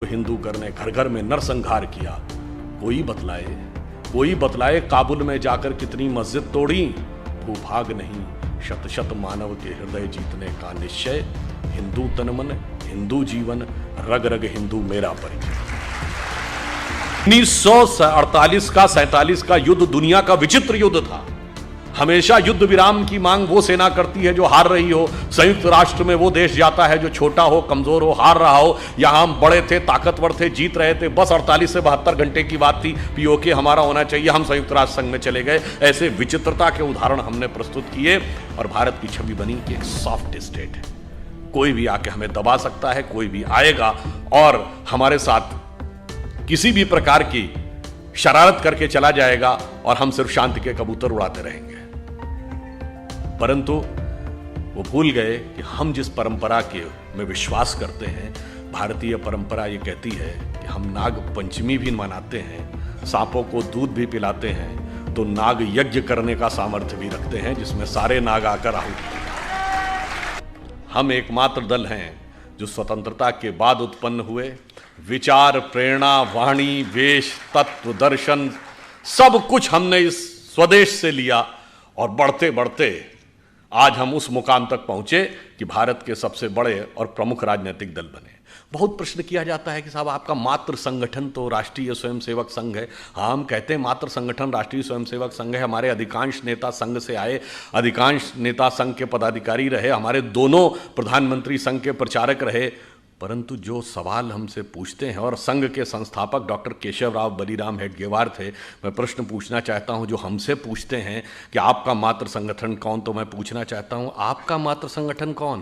हिंदू करने घर घर में नरसंहार किया। कोई बतलाए काबुल में जाकर कितनी मस्जिद तोड़ी। भूभाग नहीं शत शत मानव के हृदय जीतने का निश्चय। हिंदू तन मन हिंदू जीवन रग रग हिंदू मेरा परिचय। 1948 का 47 का युद्ध दुनिया का विचित्र युद्ध था। हमेशा युद्ध विराम की मांग वो सेना करती है जो हार रही हो। संयुक्त राष्ट्र में वो देश जाता है जो छोटा हो, कमजोर हो, हार रहा हो। यहां हम बड़े थे, ताकतवर थे, जीत रहे थे। बस 48 से 72 घंटे की बात थी, पीओके हमारा होना चाहिए, हम संयुक्त राष्ट्र संघ में चले गए। ऐसे विचित्रता के उदाहरण हमने प्रस्तुत किए और भारत की छवि बनी कि एक सॉफ्ट स्टेट है। कोई भी आके हमें दबा सकता है, कोई भी आएगा और हमारे साथ किसी भी प्रकार की शरारत करके चला जाएगा और हम सिर्फ शांति के कबूतर उड़ाते रहेंगे। परंतु वो भूल गए कि हम जिस परंपरा के में विश्वास करते हैं, भारतीय परंपरा ये कहती है कि हम नाग पंचमी भी मनाते हैं, सांपों को दूध भी पिलाते हैं, तो नाग यज्ञ करने का सामर्थ्य भी रखते हैं जिसमें सारे नाग आकर आहुति। हम एकमात्र दल हैं जो स्वतंत्रता के बाद उत्पन्न हुए। विचार, प्रेरणा, वाणी, वेश, तत्व, दर्शन सब कुछ हमने इस स्वदेश से लिया और बढ़ते बढ़ते आज हम उस मुकाम तक पहुंचे कि भारत के सबसे बड़े और प्रमुख राजनीतिक दल बने। बहुत प्रश्न किया जाता है कि साहब आपका मात्र संगठन तो राष्ट्रीय स्वयंसेवक संघ है। हाँ, हम कहते हैं मात्र संगठन राष्ट्रीय स्वयंसेवक संघ है। हमारे अधिकांश नेता संघ से आए, अधिकांश नेता संघ के पदाधिकारी रहे, हमारे दोनों प्रधानमंत्री संघ के प्रचारक रहे। परंतु जो सवाल हमसे पूछते हैं, और संघ के संस्थापक डॉक्टर केशवराव बलिराम हेडगेवार थे, मैं प्रश्न पूछना चाहता हूं जो हमसे पूछते हैं कि आपका मात्र संगठन कौन, तो मैं पूछना चाहता हूं आपका मात्र संगठन कौन?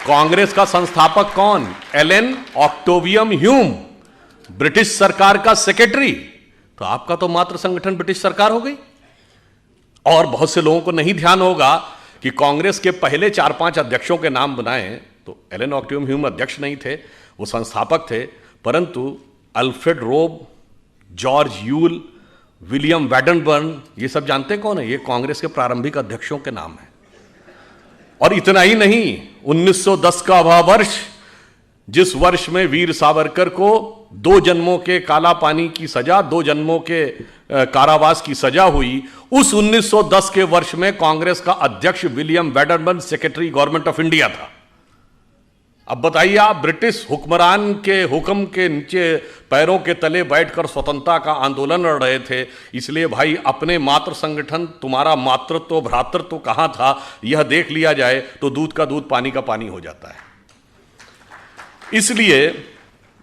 कांग्रेस का संस्थापक कौन? एलन ऑक्टेवियम ह्यूम, ब्रिटिश सरकार का सेक्रेटरी। तो आपका तो मात्र संगठन ब्रिटिश सरकार हो गई। और बहुत से लोगों को नहीं ध्यान होगा कि कांग्रेस के पहले 4-5 अध्यक्षों के नाम बनाए तो एलन ऑक्टेवियम ह्यूम अध्यक्ष नहीं थे, वो संस्थापक थे। परंतु अल्फ्रेड रोब, जॉर्ज यूल, विलियम वैडनबर्न, ये सब जानते कौन है? ये कांग्रेस के प्रारंभिक अध्यक्षों के नाम हैं। और इतना ही नहीं, 1910 का वह वर्ष जिस वर्ष में वीर सावरकर को 2 जन्मों के काला पानी की सजा, 2 जन्मों के कारावास की सजा हुई, उस 1910 के वर्ष में कांग्रेस का अध्यक्ष William Wedderburn secretary government of India था। अब बताइए, आप ब्रिटिश हुक्मरान के हुक्म के नीचे पैरों के तले बैठकर स्वतंत्रता का आंदोलन लड़ रहे थे। इसलिए भाई, अपने मातृ संगठन, तुम्हारा मातृत्व भ्रातृत्व कहां था, यह देख लिया जाए तो दूध का दूध पानी का पानी हो जाता है। इसलिए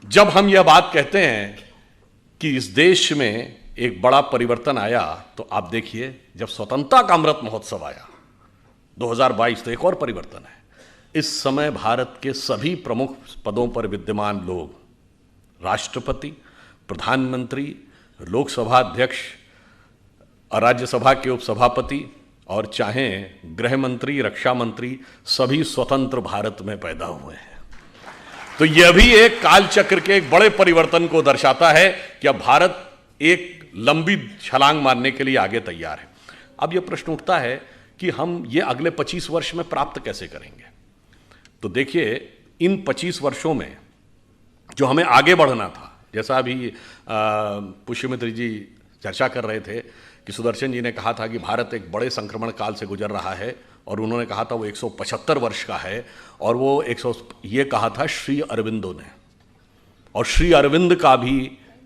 जब हम यह बात कहते हैं कि इस देश में एक बड़ा परिवर्तन आया, तो आप देखिए, जब स्वतंत्रता का अमृत महोत्सव आया 2022, तो एक और परिवर्तन है। इस समय भारत के सभी प्रमुख पदों पर विद्यमान लोग, राष्ट्रपति, प्रधानमंत्री, लोकसभा अध्यक्ष, राज्यसभा के उपसभापति और चाहे गृह मंत्री, रक्षा मंत्री, सभी स्वतंत्र भारत में पैदा हुए हैं। तो यह भी एक काल चक्र के एक बड़े परिवर्तन को दर्शाता है कि अब भारत एक लंबी छलांग मारने के लिए आगे तैयार है। अब यह प्रश्न उठता है कि हम ये अगले 25 वर्ष में प्राप्त कैसे करेंगे? तो देखिए, इन 25 वर्षों में जो हमें आगे बढ़ना था, जैसा अभी पुष्यमित्र जी चर्चा कर रहे थे कि सुदर्शन जी ने कहा था कि भारत एक बड़े संक्रमण काल से गुजर रहा है, और उन्होंने कहा था वो 175 वर्ष का है, और वो 100 ये कहा था श्री अरविंदो ने। और श्री अरविंद का भी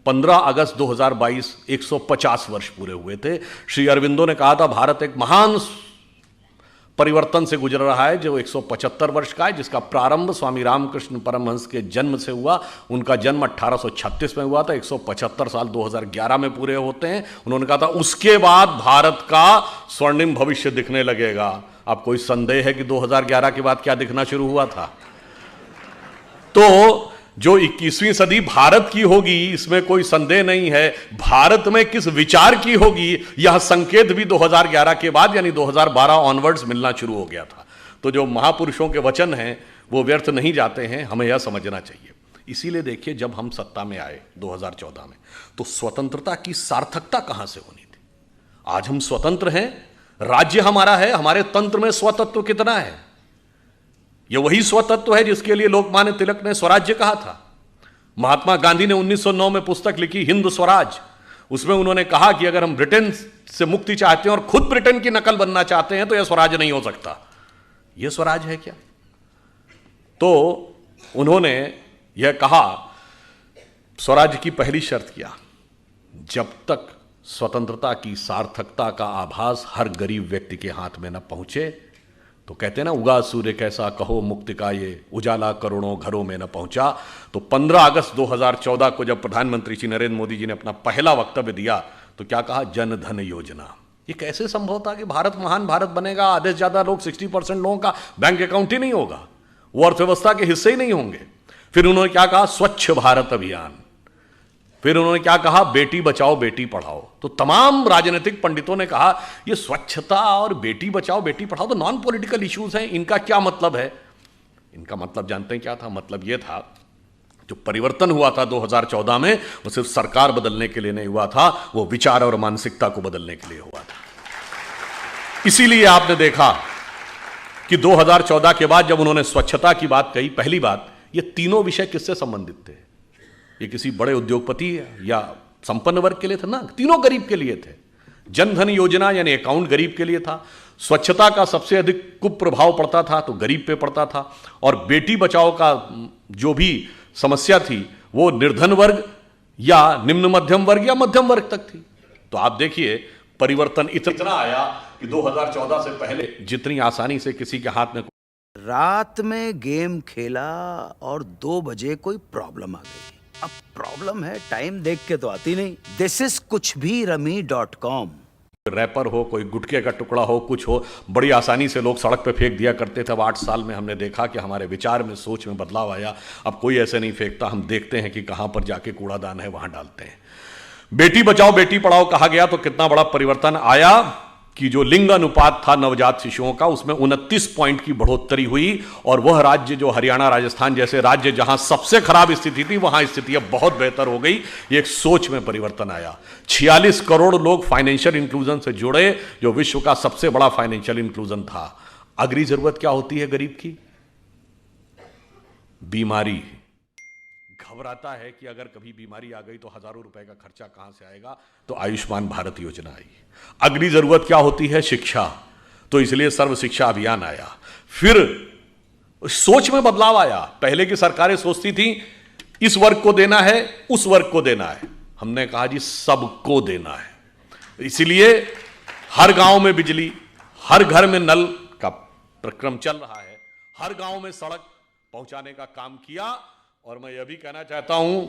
15 अगस्त 2022 150 वर्ष पूरे हुए थे। श्री अरविंदो ने कहा था भारत एक महान परिवर्तन से गुजर रहा है जो 175 वर्ष का है, जिसका प्रारंभ स्वामी रामकृष्ण परमहंस के जन्म से हुआ। उनका जन्म 1836 में हुआ था, 175 साल 2011 में पूरे होते हैं। उन्होंने कहा था उसके बाद भारत का स्वर्णिम भविष्य दिखने लगेगा। अब कोई संदेह है कि 2011 के बाद क्या दिखना शुरू हुआ था? तो जो 21वीं सदी भारत की होगी, इसमें कोई संदेह नहीं है। भारत में किस विचार की होगी, यह संकेत भी 2011 के बाद यानी 2012 ऑनवर्ड्स मिलना शुरू हो गया था। तो जो महापुरुषों के वचन हैं वो व्यर्थ नहीं जाते हैं, हमें यह समझना चाहिए। इसीलिए देखिए, जब हम सत्ता में आए 2014 में, तो स्वतंत्रता की सार्थकता कहां से होनी थी? आज हम स्वतंत्र हैं, राज्य हमारा है, हमारे तंत्र में स्वतंत्र कितना है? ये वही स्वतत्व है जिसके लिए लोकमान्य तिलक ने स्वराज्य कहा था। महात्मा गांधी ने 1909 में पुस्तक लिखी हिंद स्वराज, उसमें उन्होंने कहा कि अगर हम ब्रिटेन से मुक्ति चाहते हैं और खुद ब्रिटेन की नकल बनना चाहते हैं तो यह स्वराज नहीं हो सकता। यह स्वराज है क्या? तो उन्होंने यह कहा, स्वराज की पहली शर्त क्या, जब तक स्वतंत्रता की सार्थकता का आभास हर गरीब व्यक्ति के हाथ में न पहुंचे, तो कहते हैं ना, उगा सूर्य कैसा कहो मुक्ति का ये उजाला करोड़ों घरों में न पहुंचा। तो 15 अगस्त 2014 को जब प्रधानमंत्री श्री नरेंद्र मोदी जी ने अपना पहला वक्तव्य दिया तो क्या कहा, जन धन योजना। ये कैसे संभव था कि भारत महान भारत बनेगा, आधे से ज्यादा लोग 60% लोगों का बैंक अकाउंट ही नहीं होगा, वो अर्थव्यवस्था के हिस्से ही नहीं होंगे। फिर उन्होंने क्या कहा, स्वच्छ भारत अभियान। फिर उन्होंने क्या कहा, बेटी बचाओ बेटी पढ़ाओ। तो तमाम राजनीतिक पंडितों ने कहा ये स्वच्छता और बेटी बचाओ बेटी पढ़ाओ तो नॉन पॉलिटिकल इश्यूज हैं, इनका क्या मतलब है? इनका मतलब जानते हैं क्या था? मतलब यह था, जो परिवर्तन हुआ था 2014 में, वो सिर्फ सरकार बदलने के लिए नहीं हुआ था, वो विचार और मानसिकता को बदलने के लिए हुआ था। इसीलिए आपने देखा कि 2014 के बाद जब उन्होंने स्वच्छता की बात कही, पहली बात, ये तीनों विषय किससे संबंधित थे? ये किसी बड़े उद्योगपति या संपन्न वर्ग के लिए थे ना, तीनों गरीब के लिए थे। जन धन योजना यानी अकाउंट गरीब के लिए था, स्वच्छता का सबसे अधिक कुप्रभाव पड़ता था तो गरीब पे पड़ता था, और बेटी बचाओ का जो भी समस्या थी वो निर्धन वर्ग या निम्न मध्यम वर्ग या मध्यम वर्ग तक थी। तो आप देखिए परिवर्तन इतना आया कि 2014 से पहले जितनी आसानी से किसी के हाथ में रात में गेम खेला और 2 बजे कोई प्रॉब्लम आ गई। अब प्रॉब्लम है टाइम देख के तो आती नहीं। दिस इज कुछ भी रमी.com। रैपर हो, कोई गुटखे का टुकड़ा हो, कुछ हो, बड़ी आसानी से लोग सड़क पे फेंक दिया करते थे। अब 8 साल में हमने देखा कि हमारे विचार में, सोच में बदलाव आया। अब कोई ऐसे नहीं फेंकता, हम देखते हैं कि कहां पर जाके कूड़ादान है वहां डालते हैं। बेटी बचाओ बेटी पढ़ाओ कहा गया तो कितना बड़ा परिवर्तन आया कि जो लिंग अनुपात था नवजात शिशुओं का, उसमें 29 पॉइंट की बढ़ोतरी हुई। और वह राज्य जो हरियाणा राजस्थान जैसे राज्य जहां सबसे खराब स्थिति थी, वहां स्थिति अब बहुत बेहतर हो गई। एक सोच में परिवर्तन आया। 46 करोड़ लोग फाइनेंशियल इंक्लूजन से जुड़े, जो विश्व का सबसे बड़ा फाइनेंशियल इंक्लूजन था। अगली जरूरत क्या होती है गरीब की? बीमारी। घबराता है कि अगर कभी बीमारी आ गई तो हजारों रुपए का खर्चा कहां से आएगा, तो आयुष्मान भारत योजना आई। अगली जरूरत क्या होती है? शिक्षा। तो इसलिए सर्व शिक्षा अभियान आया। फिर सोच में बदलाव आया। पहले की सरकारें सोचती थी इस वर्ग को देना है, उस वर्ग को देना है। हमने कहा जी सबको देना है। इसलिए हर गांव में बिजली, हर घर में नल का प्रक्रम चल रहा है, हर गांव में सड़क पहुंचाने का काम किया। और मैं यह भी कहना चाहता हूं,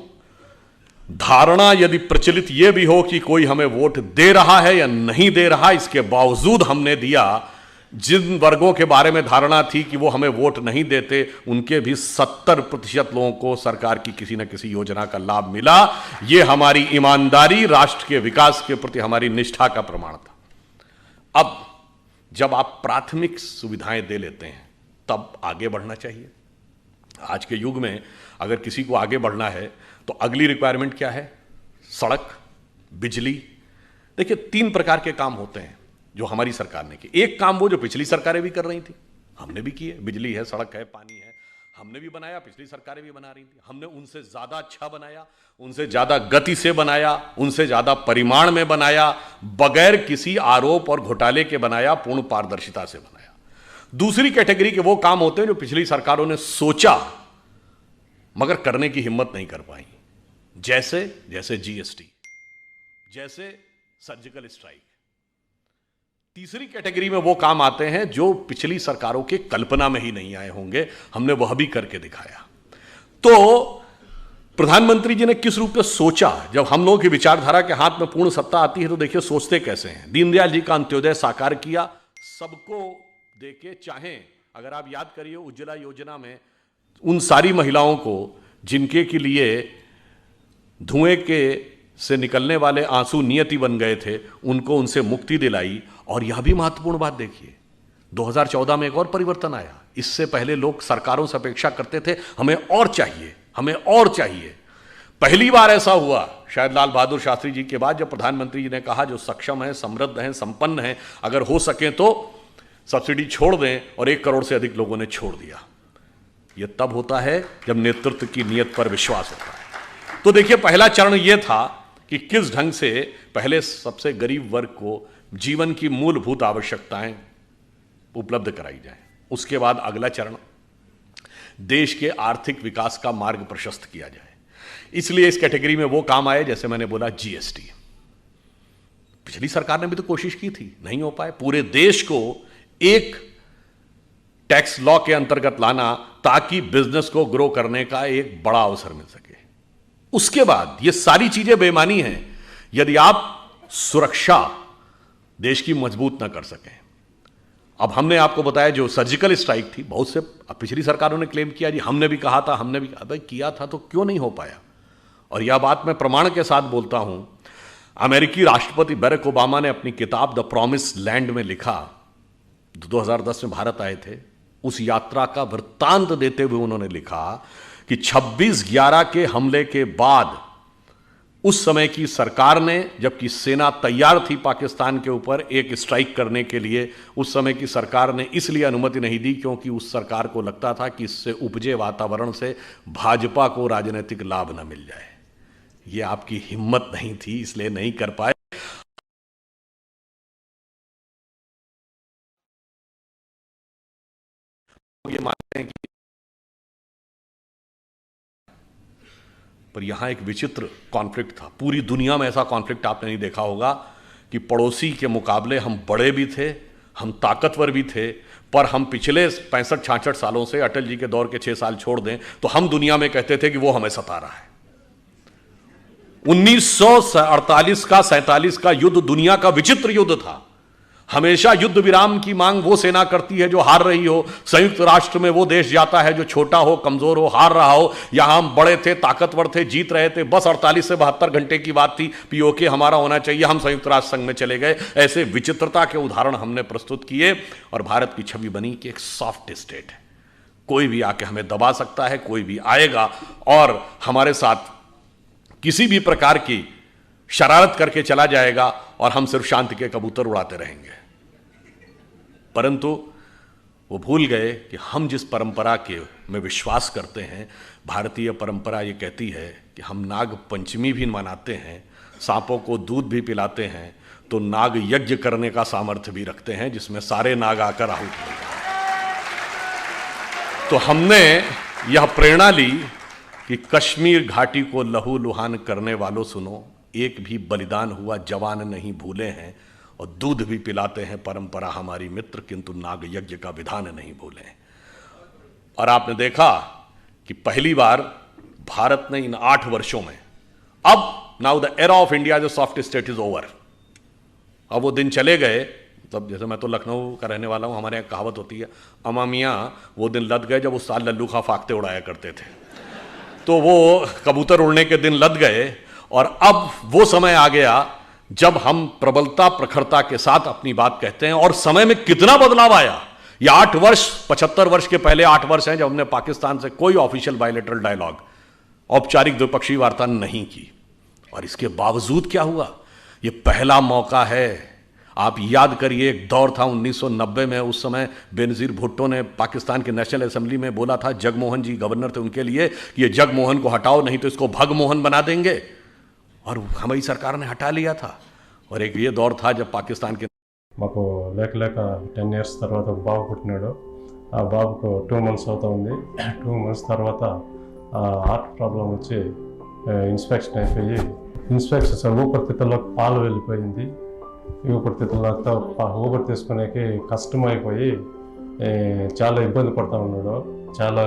धारणा यदि प्रचलित यह भी हो कि कोई हमें वोट दे रहा है या नहीं दे रहा, इसके बावजूद हमने दिया। जिन वर्गों के बारे में धारणा थी कि वो हमें वोट नहीं देते, उनके भी 70% लोगों को सरकार की किसी न किसी योजना का लाभ मिला। यह हमारी ईमानदारी, राष्ट्र के विकास के प्रति हमारी निष्ठा का प्रमाण था। अब जब आप प्राथमिक सुविधाएं दे लेते हैं, तब आगे बढ़ना चाहिए। आज के युग में अगर किसी को आगे बढ़ना है तो अगली रिक्वायरमेंट क्या है? सड़क, बिजली। देखिए 3 प्रकार के काम होते हैं जो हमारी सरकार ने किए। एक काम वो जो पिछली सरकारें भी कर रही थी, हमने भी किए। बिजली है, सड़क है, पानी है, हमने भी बनाया, पिछली सरकारें भी बना रही थी। हमने उनसे ज्यादा अच्छा बनाया, उनसे ज्यादा गति से बनाया, उनसे ज्यादा परिमाण में बनाया, बगैर किसी आरोप और घोटाले के बनाया, पूर्ण पारदर्शिता से बनाया। दूसरी कैटेगरी के वो काम होते हैं जो पिछली सरकारों ने सोचा मगर करने की हिम्मत नहीं कर पाई, जैसे जीएसटी, जैसे सर्जिकल स्ट्राइक। तीसरी कैटेगरी में वो काम आते हैं जो पिछली सरकारों के कल्पना में ही नहीं आए होंगे, हमने वह भी करके दिखाया। तो प्रधानमंत्री जी ने किस रूप में सोचा? जब हम लोगों की विचारधारा के हाथ में पूर्ण सत्ता आती है तो देखिए सोचते कैसे हैं। दीनदयाल जी का अंत्योदय साकार किया, सबको देके। चाहे अगर आप याद करिए उज्ज्वला योजना में उन सारी महिलाओं को जिनके के लिए धुएं के से निकलने वाले आंसू नियति बन गए थे, उनको उनसे मुक्ति दिलाई। और यह भी महत्वपूर्ण बात देखिए, 2014 में एक और परिवर्तन आया। इससे पहले लोग सरकारों से अपेक्षा करते थे हमें और चाहिए, हमें और चाहिए। पहली बार ऐसा हुआ शायद लाल बहादुर शास्त्री जी के बाद, जब प्रधानमंत्री जी ने कहा जो सक्षम है, समृद्ध हैं, संपन्न हैं, अगर हो सके तो सब्सिडी छोड़ दें, और 1 करोड़ से अधिक लोगों ने छोड़ दिया। यह तब होता है जब नेतृत्व की नीयत पर विश्वास होता है। तो देखिए, पहला चरण यह था कि किस ढंग से पहले सबसे गरीब वर्ग को जीवन की मूलभूत आवश्यकताएं उपलब्ध कराई जाए। उसके बाद अगला चरण देश के आर्थिक विकास का मार्ग प्रशस्त किया जाए। इसलिए इस कैटेगरी में वो काम आए, जैसे मैंने बोला, जीएसटी। पिछली सरकार ने भी तो कोशिश की थी, नहीं हो पाए। पूरे देश को एक टैक्स लॉ के अंतर्गत लाना ताकि बिजनेस को ग्रो करने का एक बड़ा अवसर मिल सके। उसके बाद ये सारी चीजें बेमानी हैं यदि आप सुरक्षा देश की मजबूत ना कर सकें। अब हमने आपको बताया जो सर्जिकल स्ट्राइक थी, बहुत से पिछली सरकारों ने क्लेम किया जी हमने भी कहा था, हमने भी भाई किया था तो क्यों नहीं हो पाया। और यह बात मैं प्रमाण के साथ बोलता हूं। अमेरिकी राष्ट्रपति बराक ओबामा ने अपनी किताब द प्रॉमिस लैंड में लिखा, 2010 में भारत आए थे, उस यात्रा का वृत्तांत देते हुए उन्होंने लिखा कि 26/11 के हमले के बाद उस समय की सरकार ने, जबकि सेना तैयार थी पाकिस्तान के ऊपर एक स्ट्राइक करने के लिए, उस समय की सरकार ने इसलिए अनुमति नहीं दी क्योंकि उस सरकार को लगता था कि इससे उपजे वातावरण से भाजपा को राजनीतिक लाभ न मिल जाए। यह आपकी हिम्मत नहीं थी, इसलिए नहीं कर पाए। ये मानते हैं कि पर यहां एक विचित्र कॉन्फ्लिक्ट था। पूरी दुनिया में ऐसा कॉन्फ्लिक्ट आपने नहीं देखा होगा कि पड़ोसी के मुकाबले हम बड़े भी थे, हम ताकतवर भी थे, पर हम पिछले 65-66 सालों से, अटल जी के दौर के 6 साल छोड़ दें तो हम दुनिया में कहते थे कि वो हमें सता रहा है। 1948 का 47 का युद्ध दुनिया का विचित्र युद्ध था। हमेशा युद्ध विराम की मांग वो सेना करती है जो हार रही हो, संयुक्त राष्ट्र में वो देश जाता है जो छोटा हो, कमजोर हो, हार रहा हो। यहां हम बड़े थे, ताकतवर थे, जीत रहे थे, बस 48 से 72 घंटे की बात थी, पीओके हमारा होना चाहिए, हम संयुक्त राष्ट्र संघ में चले गए। ऐसे विचित्रता के उदाहरण हमने प्रस्तुत किए और भारत की छवि बनी कि एक सॉफ्ट स्टेट है, कोई भी आके हमें दबा सकता है, कोई भी आएगा और हमारे साथ किसी भी प्रकार की शरारत करके चला जाएगा और हम सिर्फ शांति के कबूतर उड़ाते रहेंगे। परंतु वो भूल गए कि हम जिस परंपरा के में विश्वास करते हैं, भारतीय परंपरा ये कहती है कि हम नाग पंचमी भी मनाते हैं, सांपों को दूध भी पिलाते हैं, तो नाग यज्ञ करने का सामर्थ्य भी रखते हैं जिसमें सारे नाग आकर आहुति देते हैं। तो हमने यह प्रेरणा ली कि कश्मीर घाटी को लहू लुहान करने वालों सुनो, एक भी बलिदान हुआ जवान नहीं भूले हैं, और दूध भी पिलाते हैं परंपरा हमारी मित्र, किंतु नाग यज्ञ का विधान नहीं भूले। और आपने देखा कि पहली बार भारत ने इन 8 वर्षों में, अब now the era of India जो सॉफ्ट स्टेट इज ओवर, अब वो दिन चले गए। तब जैसे मैं तो लखनऊ का रहने वाला हूं, हमारे यहाँ कहावत होती है, अमा मियाँ वो दिन लद गए जब उस साल लल्लू खा फाकते उड़ाया करते थे। तो वो कबूतर उड़ने के दिन लद गए और अब वो समय आ गया जब हम प्रबलता प्रखरता के साथ अपनी बात कहते हैं। और समय में कितना बदलाव आया। ये 8 वर्ष, 75 वर्ष के पहले 8 वर्ष हैं जब हमने पाकिस्तान से कोई ऑफिशियल बायलैटरल डायलॉग, औपचारिक द्विपक्षीय वार्ता नहीं की। और इसके बावजूद क्या हुआ, ये पहला मौका है। आप याद करिए, एक दौर था 1990 में, उस समय बेनजीर भुट्टो ने पाकिस्तान के नेशनल असेंबली में बोला था, जगमोहन जी गवर्नर थे उनके लिए, कि ये जगमोहन को हटाओ नहीं तो इसको भगमोहन बना देंगे। और हमारी सरकार ने हटा लिया था। और एक ये दौर था जब पाकिस्तान के మాకు లేక 10 years తర్వాత ఒక బాబు పుట్టినాడు. ఆ బాబుకు 2 months అవుతా ఉంది. 2 months తర్వాత హార్ట్ ప్రాబ్లం వచ్చి ఇన్స్పెక్షన్ అయిపోయి, ఇన్స్పెక్షన్ ఊపిరితిత్తుల్లోకి పాలు వెళ్ళిపోయింది. ఈ ఊపిరితిత్తులతో ఊపిరి తీసుకునేకి కష్టం అయిపోయి చాలా ఇబ్బంది పడుతూ ఉన్నాడు. చాలా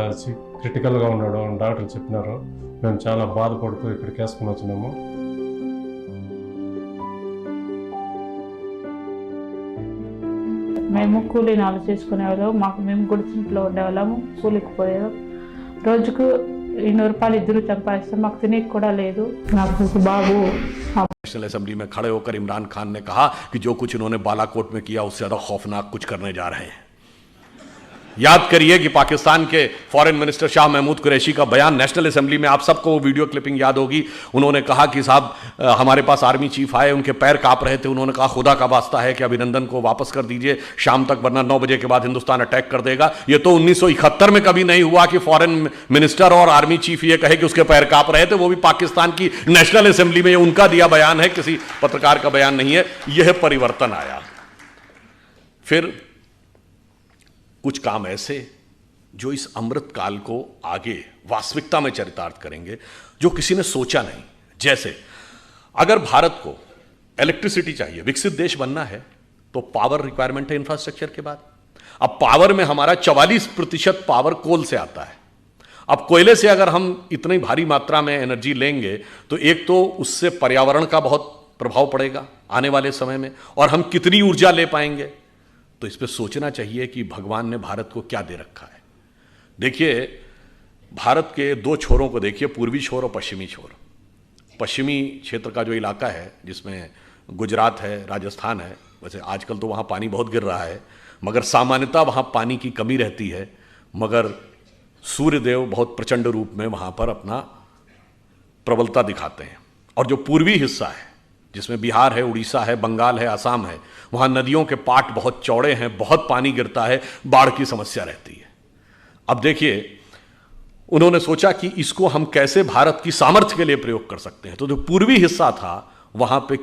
క్రిటికల్గా ఉన్నాడు అని డాక్టర్లు చెప్పినారు. మేము చాలా బాధపడుతూ ఇక్కడికి వేసుకుని వచ్చినాము. మేము కూలీ నాలు చేసుకునేవాళ్ళం. మేము గుడిసింట్లో ఉండేవాళ్ళము, కూలికి పోయేవాళ్ళం. రోజుకు 200 రూపాయలు ఇద్దరు సంపాదిస్తాం. మాకు తినేకి కూడా లేదు. నాకు బాబు नेशनल असेंबली में खड़े होकर इमरान खान ने कहा कि जो कुछ इन्होंने बालाकोट में किया उससे ज्यादा खौफनाक कुछ करने जा रहे हैं। याद करिए कि पाकिस्तान के फॉरेन मिनिस्टर शाह महमूद कुरैशी का बयान नेशनल असेंबली में, आप सबको वो वीडियो क्लिपिंग याद होगी। उन्होंने कहा कि साहब हमारे पास आर्मी चीफ आए, उनके पैर कांप रहे थे, उन्होंने कहा खुदा का वास्ता है कि अभिनंदन को वापस कर दीजिए शाम तक, वरना 9 बजे के बाद हिंदुस्तान अटैक कर देगा। ये तो 1971 में कभी नहीं हुआ कि फॉरेन मिनिस्टर और आर्मी चीफ ये कहे कि उसके पैर कांप रहे थे, वो भी पाकिस्तान की नेशनल असेंबली में। उनका दिया बयान है, किसी पत्रकार का बयान नहीं है। यह परिवर्तन आया। फिर कुछ काम ऐसे जो इस अमृत काल को आगे वास्तविकता में चरितार्थ करेंगे, जो किसी ने सोचा नहीं। जैसे अगर भारत को इलेक्ट्रिसिटी चाहिए, विकसित देश बनना है, तो पावर रिक्वायरमेंट है इंफ्रास्ट्रक्चर के बाद। अब पावर में हमारा 44% पावर कोल से आता है। अब कोयले से अगर हम इतनी भारी मात्रा में एनर्जी लेंगे तो एक तो उससे पर्यावरण का बहुत प्रभाव पड़ेगा आने वाले समय में, और हम कितनी ऊर्जा ले पाएंगे। तो इस पर सोचना चाहिए कि भगवान ने भारत को क्या दे रखा है। देखिए, भारत के 2 छोरों को देखिए, पूर्वी छोर और पश्चिमी छोर। पश्चिमी क्षेत्र का जो इलाका है, जिसमें गुजरात है, राजस्थान है, वैसे आजकल तो वहाँ पानी बहुत गिर रहा है, मगर सामान्यतः वहाँ पानी की कमी रहती है, मगर सूर्यदेव बहुत प्रचंड रूप में वहाँ पर अपना प्रबलता दिखाते हैं। और जो पूर्वी हिस्सा है, जिसमें बिहार है, उड़ीसा है, बंगाल है, असम है, वहाँ नदियों के पाट बहुत चौड़े हैं, बहुत पानी गिरता है, बाढ़ की समस्या रहती है। अब देखिए, उन्होंने सोचा कि इसको हम कैसे भारत की सामर्थ्य के लिए प्रयोग कर सकते हैं। तो जो पूर्वी हिस्सा था, वहाँ पे